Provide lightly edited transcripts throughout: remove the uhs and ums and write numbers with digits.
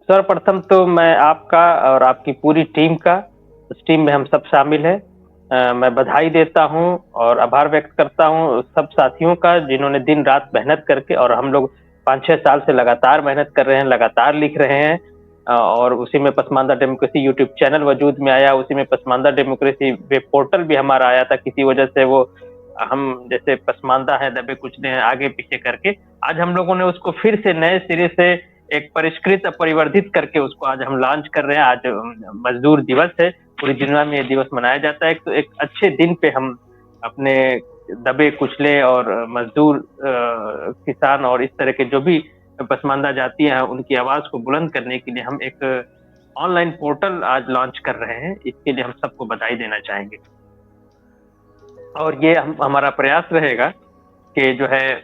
सर्वप्रथम तो मैं आपका और आपकी पूरी टीम का, उस टीम में हम सब शामिल हैं, मैं बधाई देता हूँ और आभार व्यक्त करता हूँ सब साथियों का जिन्होंने दिन-रात मेहनत करके और हम लोग 5-6 साल से लगातार मेहनत कर रहे हैं, लगातार लिख रहे हैं। और उसी में पसमानदा डेमोक्रेसी यूट्यूब चैनल वजूद में आया, उसी में पसमानदा डेमोक्रेसी वेब पोर्टल भी हमारा आया था, किसी वजह से वो हम जैसे पसमानदा है, दबे कुचले हैं, आगे-पीछे करके, आज हम लोगों ने उसको फिर से नए सिरे से एक परिष्कृत परिवर्धित करके उसको आज हम लॉन्च कर रहे हैं। आज मज़दूर दिवस है, पूरी दुनिया में ये दिवस मनाया जाता है। तो एक अच्छे दिन पे हम अपने दबे कुचले और मज़दूर किसान और इस तरह के जो भी पसमानदा जातियाँ हैं, उनकी आवाज़ को बुलंद करने के लिए हम एक ऑनलाइन पोर्टल आज लॉन्च कर रहे हैं। इसके लिए हम सबको बधाई देना चाहेंगे। और ये हमारा प्रयास रहेगा कि जो है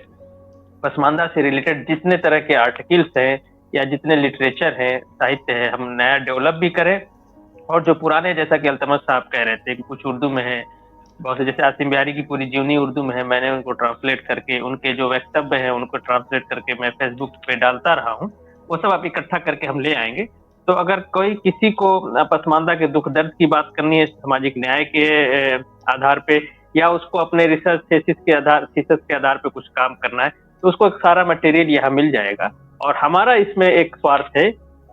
पसमानदा से रिलेटेड जितने तरह के आर्टिकल्स हैं या जितने लिटरेचर हैं, साहित्य है, हम नया डेवलप भी करें और जो पुराने, जैसा कि अल्तमश साहब कह रहे थे कि कुछ उर्दू में है, बहुत से जैसे आसिम बिहारी की पूरी जीवनी उर्दू में है, मैंने उनको ट्रांसलेट करके उनके जो वक्तव्य हैं उनको ट्रांसलेट करके मैं फेसबुक पे डालता रहा हूँ, वो सब आप इकट्ठा करके हम ले आएंगे। तो अगर कोई किसी को पसमानदा के दुख दर्द की बात करनी है सामाजिक न्याय के आधार पे, या उसको अपने रिसर्च थीसिस के आधार पे कुछ काम करना है, तो उसको एक सारा मटेरियल यहाँ मिल जाएगा। और हमारा इसमें एक स्वार्थ है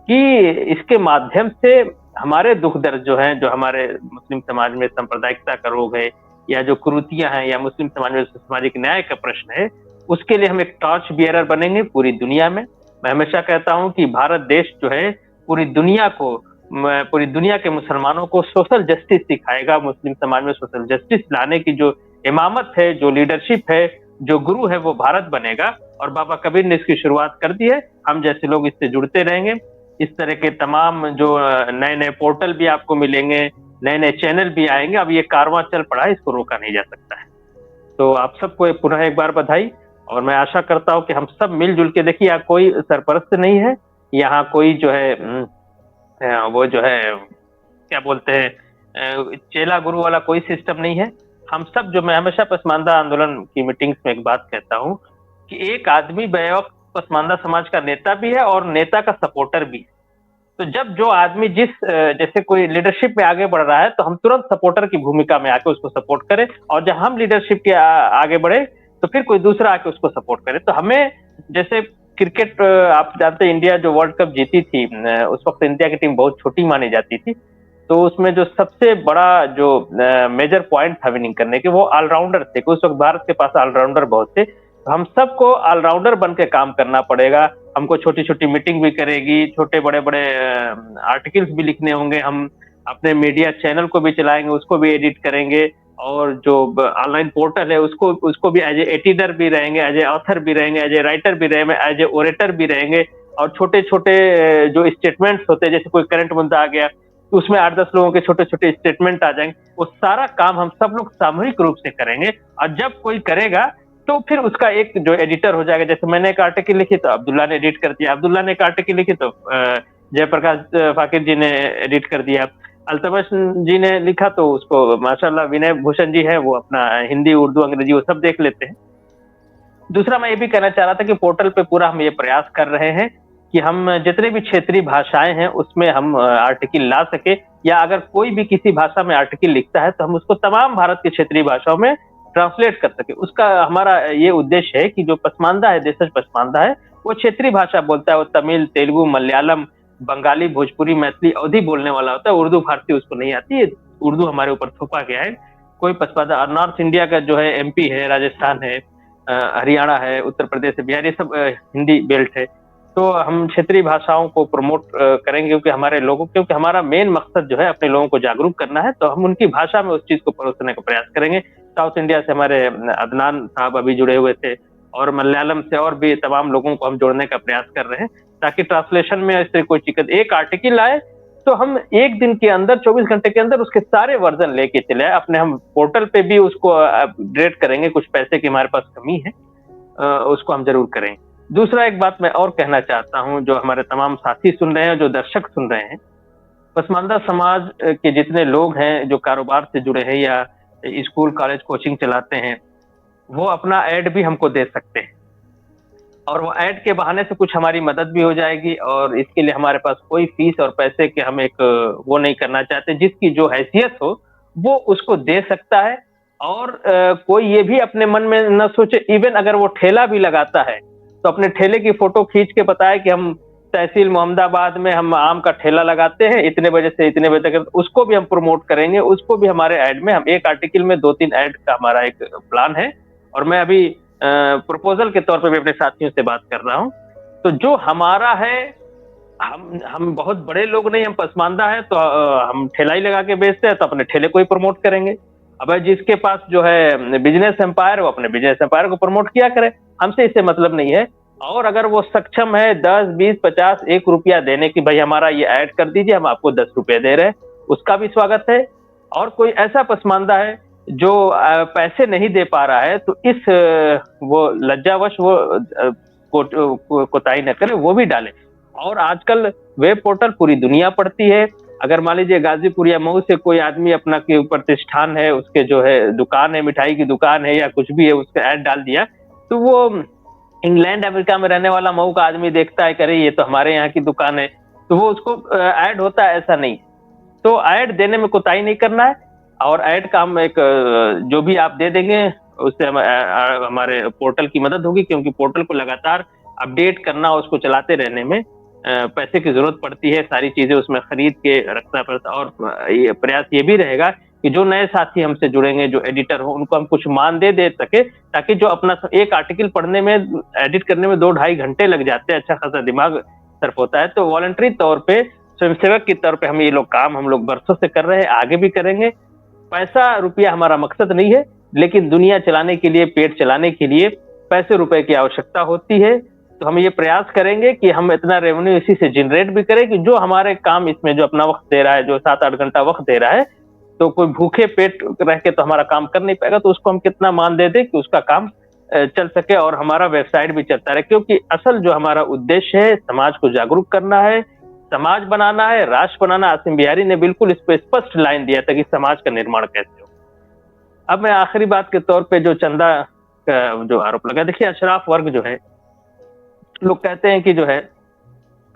कि इसके माध्यम से हमारे दुख दर्द जो हैं, जो हमारे मुस्लिम समाज में सांप्रदायिकता का रोग है या जो कुरीतियां हैं या मुस्लिम समाज में सामाजिक न्याय का प्रश्न है, उसके लिए हम एक टॉर्च बियरर बनेंगे पूरी दुनिया में। मैं हमेशा कहता हूं कि भारत देश जो है पूरी दुनिया के मुसलमानों को सोशल जस्टिस सिखाएगा। मुस्लिम समाज में सोशल जस्टिस लाने की जो इमामत है, जो लीडरशिप है, जो गुरु है, वो भारत बनेगा। और बाबा कबीर ने इसकी शुरुआत कर दी है, हम जैसे लोग इससे जुड़ते रहेंगे। इस तरह के तमाम जो नए-नए पोर्टल भी आपको मिलेंगे, नए-नए चैनल भी आएंगे। अब ये कारवां चल पड़ा है, इसको रोका नहीं जा सकता है। तो आप सबको पुनः एक बार बधाई। और मैं आशा करता हूँ कि हम सब मिलजुल के, देखिए यहाँ कोई सरपरस्त नहीं है, यहाँ कोई जो है वो जो है क्या बोलते हैं, चेला गुरु वाला कोई सिस्टम नहीं है। हम सब जो, मैं हमेशा पसमानदा आंदोलन की मीटिंग्स में एक बात कहता हूँ कि एक आदमी बैवक्त पसमानदा समाज का नेता भी है और नेता का सपोर्टर भी है। तो जब जो आदमी जैसे कोई लीडरशिप में आगे बढ़ रहा है, तो हम तुरंत सपोर्टर की भूमिका में आके उसको सपोर्ट करें, और जब हम लीडरशिप के आगे बढ़े तो फिर कोई दूसरा आके उसको सपोर्ट करे। तो हमें, जैसे क्रिकेट आप जानते हैं, इंडिया जो वर्ल्ड कप जीती थी, उस वक्त इंडिया की टीम बहुत छोटी मानी जाती थी। तो उसमें जो सबसे बड़ा जो मेजर पॉइंट था विनिंग करने के, वो ऑलराउंडर थे। उस वक्त भारत के पास ऑलराउंडर बहुत थे। हम सबको ऑलराउंडर बन के काम करना पड़ेगा। हमको छोटी-छोटी मीटिंग भी करेगी, छोटे बड़े-बड़े आर्टिकल्स भी लिखने होंगे। हम अपने मीडिया चैनल को भी चलाएंगे, उसको भी एडिट करेंगे, और जो ऑनलाइन पोर्टल है उसको भी एज ए एडिटर भी रहेंगे, एज ए ऑथर भी रहेंगे, एज ए राइटर भी रहेंगे, एज ए ओरेटर भी रहेंगे। और छोटे-छोटे जो स्टेटमेंट्स होते हैं, जैसे कोई करंट मुद्दा आ गया, तो उसमें 8-10 लोगों के छोटे-छोटे स्टेटमेंट आ जाएंगे। वो सारा काम हम सब लोग सामूहिक रूप से करेंगे। और जब कोई करेगा तो फिर उसका एक जो एडिटर हो जाएगा। जैसे मैंने एक आर्टिकल लिखी तो अब्दुल्ला ने एडिट कर दिया, अब्दुल्ला ने एक आर्टिकल लिखी तो जयप्रकाश फाकिर जी ने एडिट कर दिया, अल्तमश जी ने लिखा तो उसको माशाल्लाह विनय भूषण जी है, वो अपना हिंदी, उर्दू, अंग्रेजी वो सब देख लेते हैं। दूसरा मैं ये भी कहना चाह रहा था कि पोर्टल पे पूरा हम ये प्रयास कर रहे हैं कि हम जितने भी क्षेत्रीय भाषाएं हैं उसमें हम आर्टिकल ला सके, या अगर कोई भी किसी भाषा में आर्टिकल लिखता है तो हम उसको तमाम भारत की क्षेत्रीय भाषाओं में ट्रांसलेट कर सके। उसका हमारा ये उद्देश्य है कि जो पसमानदा है, देशज पसमानदा है, वो क्षेत्रीय भाषा बोलता है। वो तमिल, तेलुगु, मलयालम, बंगाली, भोजपुरी, मैथिली, अवधी बोलने वाला होता है। उर्दू फारसी उसको नहीं आती है, उर्दू हमारे ऊपर थोपा गया है। कोई पसमानदा नॉर्थ इंडिया का जो है एमपी है, राजस्थान है, हरियाणा है, उत्तर प्रदेश है, बिहार, ये सब हिंदी बेल्ट है। तो हम क्षेत्रीय भाषाओं को प्रमोट करेंगे, क्योंकि हमारा मेन मकसद जो है अपने लोगों को जागरूक करना है। तो हम उनकी भाषा में उस चीज को परोसने का प्रयास करेंगे। साउथ इंडिया से हमारे अदनान साहब अभी जुड़े हुए थे, और मलयालम से और भी तमाम लोगों को हम जोड़ने का प्रयास कर रहे हैं, ताकि ट्रांसलेशन में इस तरह कोई दिक्कत, एक आर्टिकल आए तो हम एक दिन के अंदर, 24 घंटे के अंदर उसके सारे वर्जन लेके चले आए। अपने हम पोर्टल पे भी उसको अपग्रेड करेंगे, कुछ पैसे की हमारे पास कमी है, उसको हम जरूर करेंगे। दूसरा एक बात मैं और कहना चाहता हूं, जो हमारे तमाम साथी सुन रहे हैं, जो दर्शक सुन रहे हैं, पसमानदा समाज के जितने लोग हैं जो कारोबार से जुड़े हैं या स्कूल कॉलेज कोचिंग चलाते हैं, वो अपना ऐड भी हमको दे सकते हैं। और वो ऐड के बहाने से कुछ हमारी मदद भी हो जाएगी, और इसके लिए हमारे पास कोई फीस और पैसे के हम एक वो नहीं करना चाहते। जिसकी जो हैसियत हो वो उसको दे सकता है। और कोई ये भी अपने मन में न सोचे, इवन अगर वो ठेला भी लगाता है तो अपने ठेले की फोटो खींच के बताए कि हम तहसील मोहम्मदाबाद में हम आम का ठेला लगाते हैं, इतने बजे से इतने बजे तक, उसको भी हम प्रमोट करेंगे, उसको भी हमारे ऐड में, हम एक आर्टिकल में 2-3 ऐड का हमारा एक प्लान है। और मैं अभी प्रपोजल के तौर पे भी अपने साथियों से बात कर रहा हूँ। तो जो हमारा है, हम बहुत बड़े लोग नहीं, हम पसमानदा है, तो हम ठेला ही लगा के बेचते हैं, तो अपने ठेले को ही प्रमोट करेंगे। अब जिसके पास जो है बिजनेस एम्पायर, वो अपने बिजनेस एम्पायर को प्रमोट किया करे, हमसे इससे मतलब नहीं है। और अगर वो सक्षम है 10, 20, 50, 1 रुपया देने की, भाई हमारा ये ऐड कर दीजिए, हम आपको 10 रुपए दे रहे हैं, उसका भी स्वागत है। और कोई ऐसा पसमानदा है जो पैसे नहीं दे पा रहा है, तो इस वो लज्जावश वो कोताही न करे, वो भी डाले। और आजकल वेब पोर्टल पूरी दुनिया पढ़ती है। अगर मान लीजिए गाजीपुर या मऊ से कोई आदमी अपना के प्रतिष्ठान है, उसके जो है दुकान है, मिठाई की दुकान है या कुछ भी है, उसका ऐड डाल दिया, तो वो इंग्लैंड अमेरिका में रहने वाला मऊ का आदमी देखता है, करे ये तो हमारे यहाँ की दुकान है, तो वो उसको ऐड होता है, ऐसा नहीं। तो ऐड देने में कोताही नहीं करना है। और ऐड का हम एक जो भी आप दे देंगे उससे हमारे पोर्टल की मदद होगी, क्योंकि पोर्टल को लगातार अपडेट करना, उसको चलाते रहने में पैसे की जरूरत पड़ती है, सारी चीजें उसमें खरीद के रखना पड़ता है। और ये प्रयास ये भी रहेगा कि जो नए साथी हमसे जुड़ेंगे, जो एडिटर हो, उनको हम कुछ मानदेय दे सके, ताकि जो अपना एक आर्टिकल पढ़ने में, एडिट करने में 2-2.5 घंटे लग जाते हैं, अच्छा खासा दिमाग सर्फ होता है, तो वॉलंटरी तौर पे, स्वयंसेवक के तौर पे हम ये लोग काम हम लोग बरसों से कर रहे हैं, आगे भी करेंगे। पैसा रुपया हमारा मकसद नहीं है, लेकिन दुनिया चलाने के लिए, पेट चलाने के लिए पैसे रुपए की आवश्यकता होती है। तो हम ये प्रयास करेंगे कि हम इतना रेवेन्यू इसी से जनरेट भी करें कि जो हमारे काम इसमें जो अपना वक्त दे रहा है, जो 7-8 घंटा वक्त दे रहा है, तो कोई भूखे पेट रह के तो हमारा काम कर नहीं पाएगा, तो उसको हम कितना मान दे दें कि उसका काम चल सके और हमारा वेबसाइट भी चलता रहे। क्योंकि असल जो हमारा उद्देश्य है, समाज को जागरूक करना है, समाज बनाना है, राष्ट्र बनाना। आसिम बिहारी ने बिल्कुल इस पर स्पष्ट लाइन दिया था कि समाज का निर्माण कैसे हो। अब मैं आखिरी बात के तौर पे जो चंदा का जो आरोप लगा, देखिए अशराफ वर्ग जो है, लोग कहते हैं कि जो है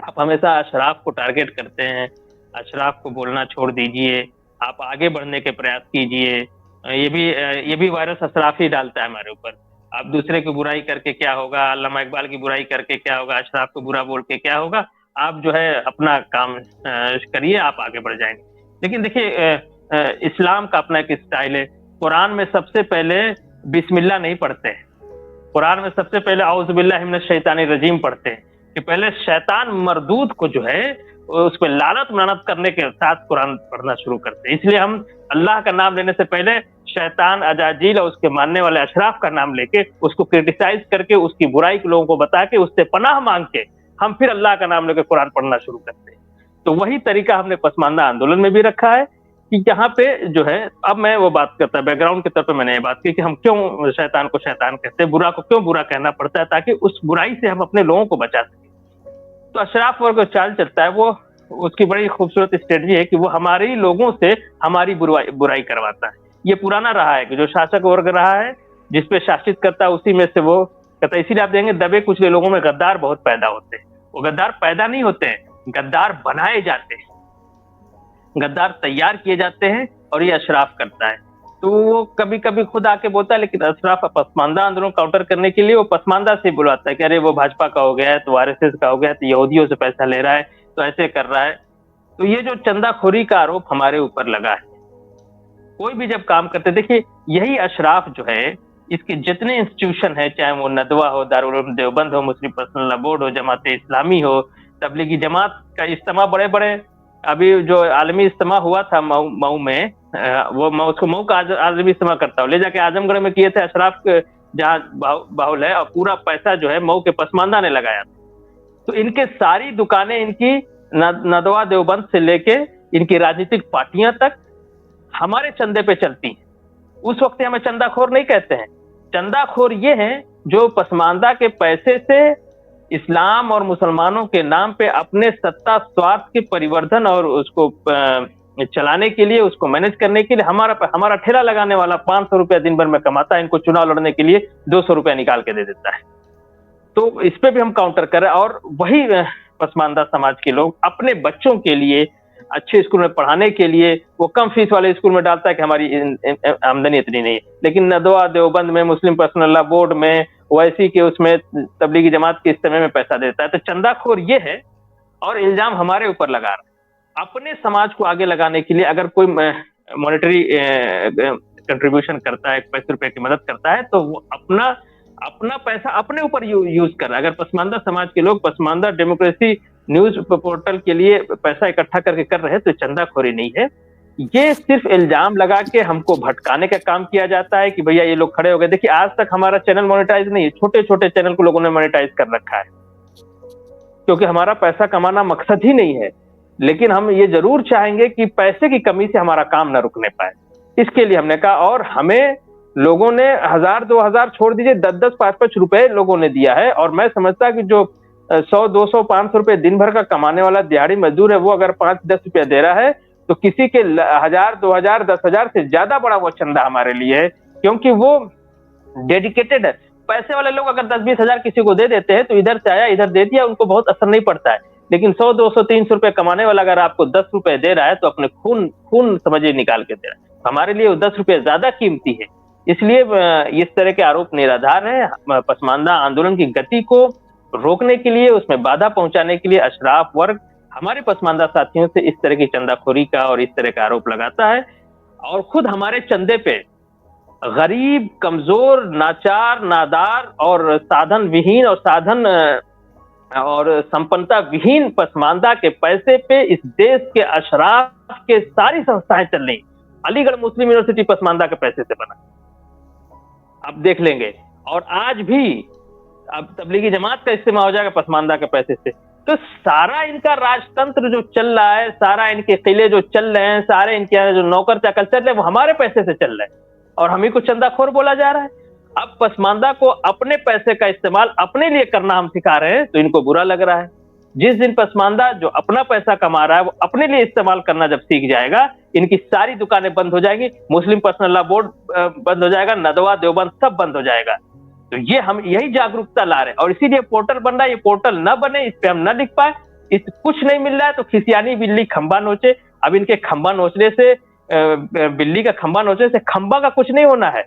आप हमेशा अशराफ को टारगेट करते हैं, अशराफ को बोलना छोड़ दीजिए, आप आगे बढ़ने के प्रयास कीजिए। ये भी वायरस अशराफ ही डालता है हमारे ऊपर। आप दूसरे की बुराई करके क्या होगा, अल्लामा इकबाल की बुराई करके क्या होगा, अशराफ को बुरा बोल के क्या होगा, आप जो है अपना काम करिए, आप आगे बढ़ जाएंगे। लेकिन देखिए इस्लाम का अपना एक स्टाइल है। कुरान में सबसे पहले बिस्मिल्लाह नहीं पढ़ते हैं, कुरान में सबसे पहले औज़ु बिल्लाहि मिनश शैतानिर रजीम पढ़ते हैं, कि पहले शैतान मरदूद को जो है उस पर लानत मनानत करने के साथ कुरान पढ़ना शुरू करते हैं। इसलिए हम अल्लाह का नाम लेने से पहले शैतान, अजाजील और उसके मानने वाले अशराफ का नाम लेके, उसको क्रिटिसाइज करके, उसकी बुराई के लोगों को बता के, उससे पनाह मांग के, हम फिर अल्लाह का नाम लेकर कुरान पढ़ना शुरू करते हैं। तो वही तरीका हमने पसमानदा आंदोलन में भी रखा है कि यहाँ पे जो है, अब मैं वो बात करता, बैकग्राउंड के तौर पे मैंने ये बात की कि हम क्यों शैतान को शैतान कहते हैं, बुरा को क्यों बुरा कहना पड़ता है, ताकि उस बुराई से हम अपने लोगों को बचा सकें। तो अशराफ वर्ग चाल चलता है, वो उसकी बड़ी खूबसूरत स्ट्रेटजी है कि वो हमारे लोगों से हमारी बुराई करवाता है। ये पुराना रहा है कि जो शासक वर्ग रहा है, जिसपे शासित करता है, उसी में से वो कहता है। इसीलिए आप देखेंगे दबे कुचले लोगों में गद्दार बहुत पैदा होते हैं। वो गद्दार पैदा नहीं होते हैं, गद्दार बनाए जाते हैं, गद्दार तैयार किए जाते हैं, और ये अशराफ करता है। तो वो कभी कभी खुद आके बोलता है, लेकिन अशराफ पसमानदा आंदोलन काउंटर करने के लिए वो पसमानदा से बुलाता है कि अरे वो भाजपा का हो गया है, तो आरएसएस का हो गया है, तो यहूदियों से पैसा ले रहा है, तो ऐसे कर रहा है। तो ये जो चंदाखोरी का आरोप हमारे ऊपर लगा है, कोई भी जब काम करते, देखिए यही अशराफ जो है, इसके जितने इंस्टीट्यूशन है, चाहे वो नदवा हो, दारुल उलूम देवबंद हो, मुस्लिम पर्सनल लॉ बोर्ड हो, जमात इस्लामी हो, तबलीगी जमात का इज्तिमा, बड़े बड़े, अभी जो आलमी इज्तिमा हुआ था मऊ में, वो मैं उसको मऊ का आलमी इज्तिमा करता हूँ, ले जाके आजमगढ़ में किए थे अशराफ, जहाँ बाहुल है, और पूरा पैसा जो है मऊ के पसमानदा ने लगाया। तो इनके सारी दुकानें, इनकी नदवा देवबंद से लेके इनकी राजनीतिक पार्टियां तक हमारे चंदे पे चलती हैं। उस वक्त हमें चंदाखोर नहीं कहते हैं, चंदाखोर ये हैं जो पसमानदा के पैसे से इस्लाम और मुसलमानों के नाम पे अपने सत्ता स्वार्थ के परिवर्धन और उसको चलाने के लिए, उसको मैनेज करने के लिए, हमारा ठेला लगाने वाला 500 रुपया दिन भर में कमाता है, इनको चुनाव लड़ने के लिए 200 रुपया निकाल के दे देता है। तो इस पे भी हम काउंटर कर रहे हैं। और वही पसमानदा समाज के लोग अपने बच्चों के लिए अच्छे स्कूल में पढ़ाने के लिए वो कम फीस वाले स्कूल में डालता है कि हमारी आमदनी इतनी नहीं है, लेकिन नदवा देवबंद में, मुस्लिम पर्सनल लॉ बोर्ड में, ओवैसी के उसमें, तबलीगी जमात के इज्तिमा में पैसा देता है। तो चंदाखोर ये है और इल्जाम हमारे ऊपर लगा रहा है। अपने समाज को आगे लगाने के लिए अगर कोई मॉनेटरी कंट्रीब्यूशन करता है, ₹5 की मदद करता है, तो वो अपना अपना पैसा अपने ऊपर यूज कर रहा है। अगर पसमानदा समाज के लोग पसमानदा डेमोक्रेसी न्यूज पोर्टल के लिए पैसा इकट्ठा करके कर रहे हैं तो चंदाखोरी नहीं है। ये सिर्फ इल्जाम लगा के हमको भटकाने का काम किया जाता है कि भैया ये लोग खड़े हो गए। देखिए आज तक हमारा चैनल मोनेटाइज नहीं है, छोटे छोटे चैनल को लोगों ने मोनेटाइज कर रखा है, क्योंकि हमारा पैसा कमाना मकसद ही नहीं है। लेकिन हम ये जरूर चाहेंगे कि पैसे की कमी से हमारा काम न रुकने पाए, इसके लिए हमने कहा। और हमें लोगों ने 1000 2000 छोड़ दीजिए, 10 5 रुपए लोगों ने दिया है। और मैं समझता कि जो 100 200 500 रुपए दिन भर का कमाने वाला दिहाड़ी मजदूर है, वो अगर 5-10 रुपया दे रहा है तो किसी के 1000 2000 10,000 से ज्यादा बड़ा वो चंदा हमारे लिए है, क्योंकि वो डेडिकेटेड है। पैसे वाले लोग अगर 10-20 हजार किसी को दे देते हैं तो इधर से आया इधर दे दिया, उनको बहुत असर नहीं पड़ता है। लेकिन 100 200 300 रुपए कमाने वाला अगर आपको 10 रुपए दे रहा है तो अपने खून खून समझिए निकाल के दे रहा है। हमारे लिए वो 10 रुपए ज्यादा कीमती है। इसलिए इस तरह के आरोप निराधार है। पसमानदा आंदोलन की गति को रोकने के लिए, उसमें बाधा पहुंचाने के लिए अशराफ वर्ग हमारे पसमानदा साथियों से इस तरह की चंदाखोरी का और इस तरह का आरोप लगाता है। और खुद हमारे चंदे पे गरीब, कमजोर, नाचार, नादार और साधन विहीन और संपन्नता विहीन पसमानदा के पैसे पे इस देश के अशराफ के सारी संस्थाएं चल रही। अलीगढ़ मुस्लिम यूनिवर्सिटी पसमानदा के पैसे से बना, आप देख लेंगे। और आज भी अब तबलीगी जमात का इस्तेमाल हो जाएगा पसमानदा के पैसे से। तो सारा इनका राजतंत्र जो चल रहा है, सारा इनके किले जो चल रहे हैं, सारे इनके यहाँ जो नौकर चाकर चल रहे हैं, वो हमारे पैसे से चल रहे हैं और हम ही को चंदाखोर बोला जा रहा है। अब पसमानदा को अपने पैसे का इस्तेमाल अपने लिए करना हम सिखा रहे हैं तो इनको बुरा लग रहा है। जिस दिन पसमानदा जो अपना पैसा कमा रहा है वो अपने लिए इस्तेमाल करना जब सीख जाएगा, इनकी सारी दुकानें बंद हो जाएंगी, मुस्लिम पर्सनल लॉ बोर्ड बंद हो जाएगा, नदवा देवबंद सब बंद हो जाएगा। तो ये हम यही जागरूकता ला रहे हैं और इसीलिए पोर्टल बन रहा है। ये पोर्टल न बने, इस पे हम न लिख पाए, इस कुछ नहीं मिल रहा है तो खिसियानी बिल्ली खंबा नोचे। अब इनके खंबा नोचने से, बिल्ली का खंबा नोचने से खंबा का कुछ नहीं होना है।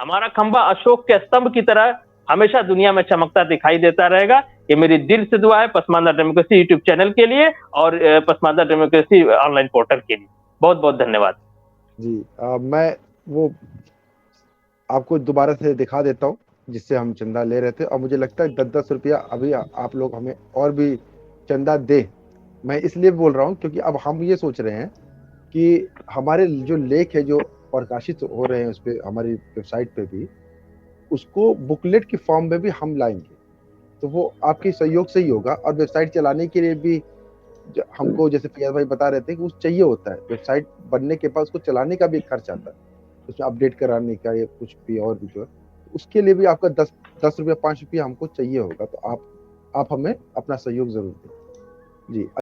हमारा खंबा अशोक के स्तंभ की तरह हमेशा दुनिया में चमकता दिखाई देता रहेगा। ये मेरी दिल से दुआ है पसमानदा डेमोक्रेसी यूट्यूब चैनल के लिए और पसमानदा डेमोक्रेसी ऑनलाइन पोर्टल के लिए। बहुत बहुत धन्यवाद जी। मैं वो आपको दोबारा से दिखा देता हूँ जिससे हम चंदा ले रहे थे, और मुझे लगता है 10-10 रुपया अभी आप लोग हमें और भी चंदा दें। मैं इसलिए बोल रहा हूँ क्योंकि अब हम ये सोच रहे हैं कि हमारे जो लेख है जो प्रकाशित हो रहे हैं उस पर, हमारी वेबसाइट पे भी, उसको बुकलेट की फॉर्म में भी हम लाएंगे। तो वो आपके सहयोग से ही होगा। और वेबसाइट चलाने के लिए भी हमको, जैसे फियाज भाई बता रहे थे, कि उस चाहिए होता है। वेबसाइट बनने के बाद उसको चलाने का भी खर्च आता है, उसमें अपडेट कराने का या कुछ भी और भी जो है, उसके लिए भी आपका 10 रुपया 5 रुपया हमको चाहिए होगा। तो आप हमें अपना सहयोग जरूर दें जी।